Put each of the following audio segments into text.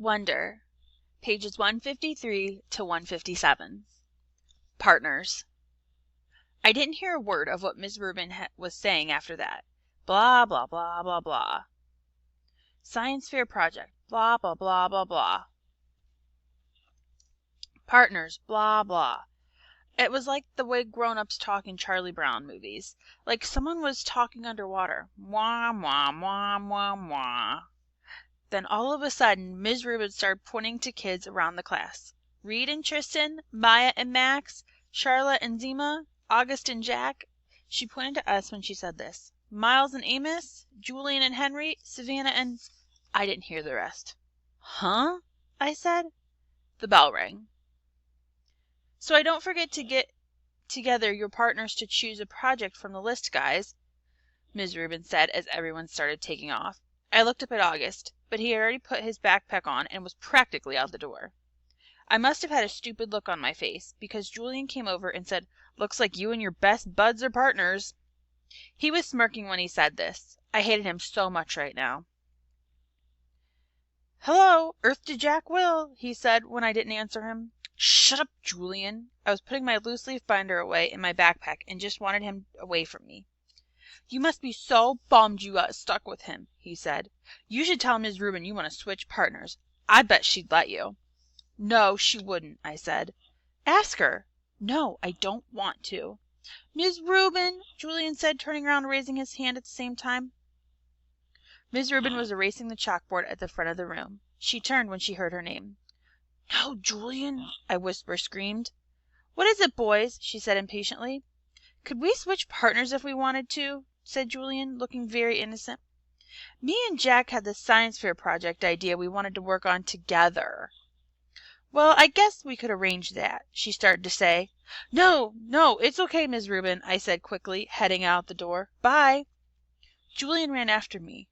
Wonder, pages 153 to 157. Partners. I didn't hear a word of what Ms. Rubin was saying after that. Blah, blah, blah, blah, blah. Science fair project. Blah, blah, blah, blah, blah. Partners. Blah, blah. It was like the way grown-ups talk in Charlie Brown movies. Like someone was talking underwater. Mwah, mwah, mwah, mwah, mwah. Then all of a sudden, Ms. Rubin started pointing to kids around the class. Reed and Tristan, Maya and Max, Charlotte and Zima, August and Jack. She pointed to us when she said this. Miles and Amos, Julian and Henry, Savannah and... I didn't hear the rest. Huh? I said. The bell rang. So I don't forget to get together your partners to choose a project from the list, guys, Ms. Rubin said as everyone started taking off. I looked up at August, but he had already put his backpack on and was practically out the door. I must have had a stupid look on my face, because Julian came over and said, "Looks like you and your best buds are partners." He was smirking when he said this. I hated him so much right now. "Hello, Earth to Jack Will," he said when I didn't answer him. "Shut up, Julian." I was putting my loose leaf binder away in my backpack and just wanted him away from me. "You must be so bummed you got stuck with him," he said. "You should tell Ms. Rubin you want to switch partners. I bet she'd let you." "No, she wouldn't," I said. "Ask her." "No, I don't want to." "Ms. Rubin," Julian said, turning around and raising his hand at the same time. Ms. Rubin was erasing the chalkboard at the front of the room. She turned when she heard her name. "No, Julian," I whisper screamed. "What is it, boys?" she said impatiently. "Could we switch partners if we wanted to?" said Julian, looking very innocent. "Me and Jack had this science fair project idea we wanted to work on together." "Well, I guess we could arrange that," she started to say. "No, it's okay, Ms. Rubin," I said quickly, heading out the door. "Bye." Julian ran after me.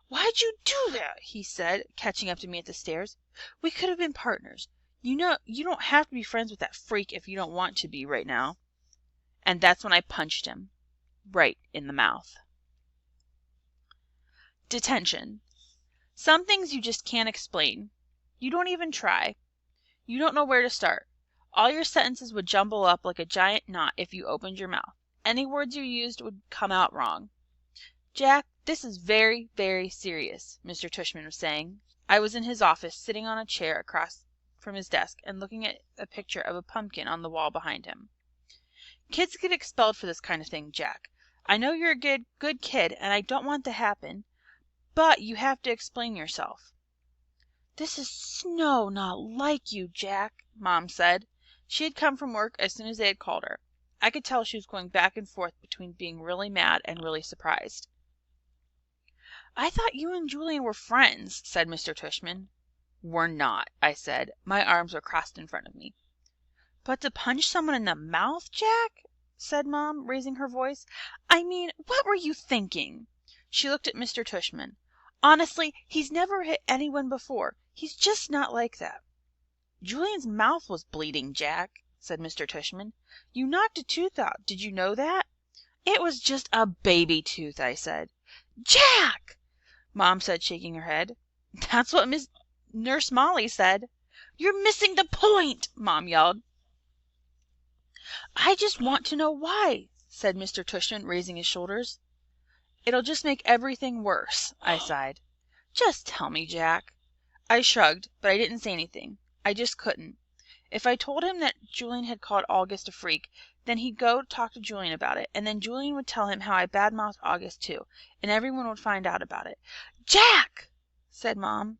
"Why'd you do that?" he said, catching up to me at the stairs. "We could have been partners. You know, you don't have to be friends with that freak if you don't want to be right now." And that's when I punched him. Right in the mouth. Detention. Some things you just can't explain. You don't even try. You don't know where to start. All your sentences would jumble up like a giant knot if you opened your mouth. Any words you used would come out wrong. "Jack, this is very, very serious," Mr. Tushman was saying. I was in his office, sitting on a chair across from his desk and looking at a picture of a pumpkin on the wall behind him. "Kids get expelled for this kind of thing, Jack. I know you're a good kid, and I don't want to happen, but you have to explain yourself." "This is so not like you, Jack," Mom said. She had come from work as soon as they had called her. I could tell she was going back and forth between being really mad and really surprised. "I thought you and Julian were friends," said Mr. Tushman. "We're not," I said. My arms were crossed in front of me. "But to punch someone in the mouth, Jack?" said Mom, raising her voice. "I mean, what were you thinking?" She looked at Mr. Tushman. "Honestly, he's never hit anyone before. He's just not like that." "Julian's mouth was bleeding, Jack," said Mr. Tushman. "You knocked a tooth out. Did you know that?" "It was just a baby tooth," I said. "Jack!" Mom said, shaking her head. "That's what Nurse Molly said." "You're missing the point!" Mom yelled. "I just want to know why," said Mr. Tushman, raising his shoulders. "It'll just make everything worse," I sighed. "Just tell me, Jack." I shrugged, but I didn't say anything. I just couldn't. If I told him that Julian had called August a freak, then he'd go talk to Julian about it, and then Julian would tell him how I badmouthed August too, and everyone would find out about it. "Jack!" said Mom.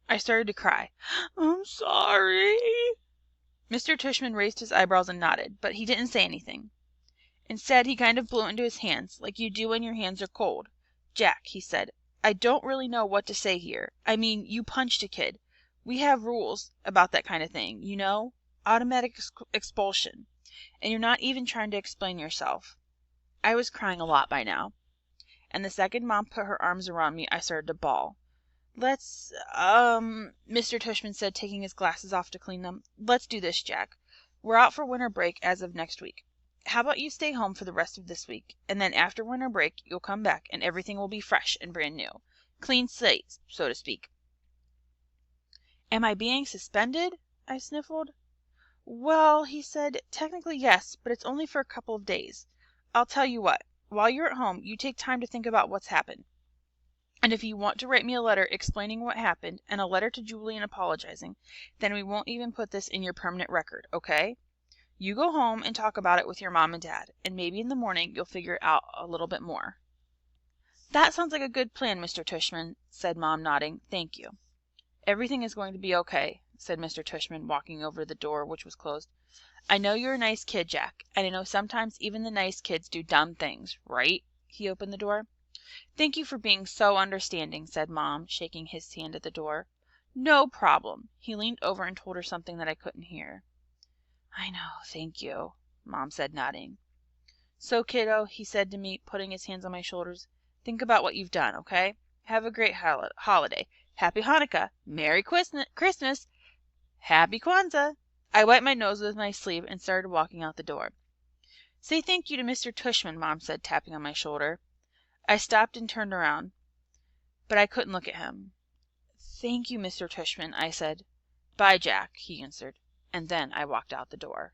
I started to cry. "I'm sorry." Mr. Tushman raised his eyebrows and nodded, but he didn't say anything. Instead, he kind of blew into his hands, like you do when your hands are cold. "Jack," he said, "I don't really know what to say here. I mean, you punched a kid. We have rules about that kind of thing, you know? Automatic expulsion. And you're not even trying to explain yourself." I was crying a lot by now. And the second Mom put her arms around me, I started to bawl. "Let's, Mr. Tushman said, taking his glasses off to clean them. "Let's do this, Jack. We're out for winter break as of next week. How about you stay home for the rest of this week, and then after winter break you'll come back and everything will be fresh and brand new. Clean slate, so to speak." Am I being suspended? I sniffled. Well, he said, technically yes, but it's only for a couple of days. I'll tell you what, while you're at home, you take time to think about what's happened. And if you want to write me a letter explaining what happened and a letter to Julian apologizing, then we won't even put this in your permanent record, okay? You go home and talk about it with your mom and dad, and maybe in the morning you'll figure it out a little bit more. That sounds like a good plan, Mr. Tushman, said Mom, nodding. Thank you. Everything is going to be okay, said Mr. Tushman, walking over to the door, which was closed. I know you're a nice kid, Jack, and I know sometimes even the nice kids do dumb things, right? He opened the door. Thank you for being so understanding, said Mom, shaking his hand at the door. No problem. He leaned over and told her something that I couldn't hear. I know, thank you, Mom said, nodding. So, kiddo, he said to me, putting his hands on my shoulders, think about what you've done, okay? Have a great holiday. Happy Hanukkah. Merry Christmas. Happy Kwanzaa. I wiped my nose with my sleeve and started walking out the door. Say thank you to Mr. Tushman, Mom said, tapping on my shoulder. I stopped and turned around, but I couldn't look at him. Thank you, Mr. Tushman, I said. Bye, Jack, he answered, and then I walked out the door.